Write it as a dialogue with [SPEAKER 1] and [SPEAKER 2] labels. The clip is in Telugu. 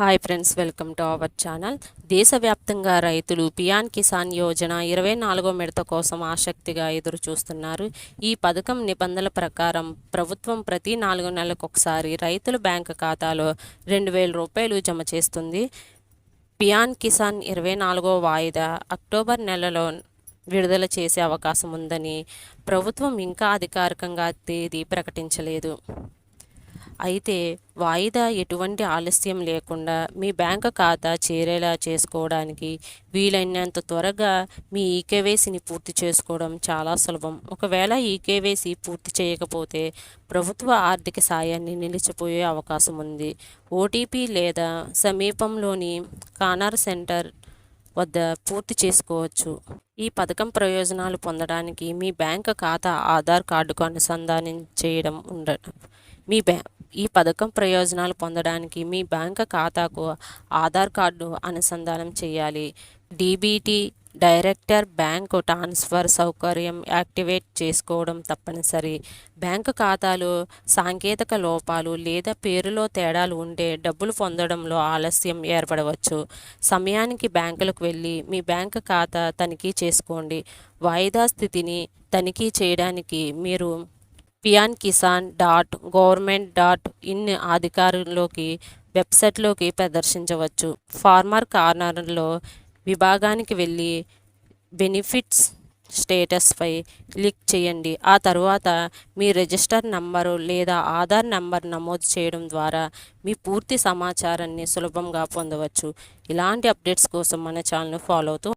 [SPEAKER 1] Hi friends, welcome to our channel. దేశవ్యాప్తంగా రైతులు పిఎం కిసాన్ యోజన 24వ విడత కోసం ఆసక్తిగా ఎదురు చూస్తున్నారు. ఈ పథకం నిబంధనల ప్రకారం ప్రభుత్వం ప్రతి 4 నెలలకు ఒకసారి రైతుల బ్యాంకు ఖాతాలో 2,000 రూపాయలు జమ చేస్తుంది. పిఎం కిసాన్ 24వ వాయిదా అక్టోబర్ నెలలో విడుదల చేసే అవకాశం ఉందని ప్రభుత్వం ఇంకా అధికారికంగా తేదీ ప్రకటించలేదు. అయితే వాయిదా ఎటువంటి ఆలస్యం లేకుండా మీ బ్యాంకు ఖాతా చేరేలా చేసుకోవడానికి వీలైనంత త్వరగా మీ ఈకేవైసీని పూర్తి చేసుకోవడం చాలా సులభం. ఒకవేళ ఈకేవైసీ పూర్తి చేయకపోతే ప్రభుత్వ ఆర్థిక సాయాన్ని నిలిచిపోయే అవకాశం ఉంది. ఓటీపీ లేదా సమీపంలోని కానర్ సెంటర్ వద్ద పూర్తి చేసుకోవచ్చు. ఈ పథకం ప్రయోజనాలు పొందడానికి మీ బ్యాంకు ఖాతా ఆధార్ కార్డుకు అనుసంధానం చేయడం ఉండడం ఈ పథకం ప్రయోజనాలు పొందడానికి మీ బ్యాంకు ఖాతాకు ఆధార్ కార్డు అనుసంధానం చేయాలి. డీబీటీ డైరెక్టర్ బ్యాంకు ట్రాన్స్ఫర్ సౌకర్యం యాక్టివేట్ చేసుకోవడం తప్పనిసరి. బ్యాంకు ఖాతాలో సాంకేతిక లోపాలు లేదా పేరులో తేడాలు ఉంటే డబ్బులు పొందడంలో ఆలస్యం ఏర్పడవచ్చు. సమయానికి బ్యాంకులకు వెళ్ళి మీ బ్యాంకు ఖాతా తనిఖీ చేసుకోండి. వాయిదా స్థితిని తనిఖీ చేయడానికి మీరు pmkisan.government.in అధికారంలోకి వెబ్సైట్లోకి ప్రదర్శించవచ్చు. ఫార్మర్ కార్నర్లో విభాగానికి వెళ్ళి బెనిఫిట్స్ స్టేటస్పై క్లిక్ చేయండి. ఆ తర్వాత మీ రిజిస్టర్ నంబరు లేదా ఆధార్ నంబర్ నమోదు చేయడం ద్వారా మీ పూర్తి సమాచారాన్ని సులభంగా పొందవచ్చు. ఇలాంటి అప్డేట్స్ కోసం మన ఛానల్ను ఫాలో అవుతూ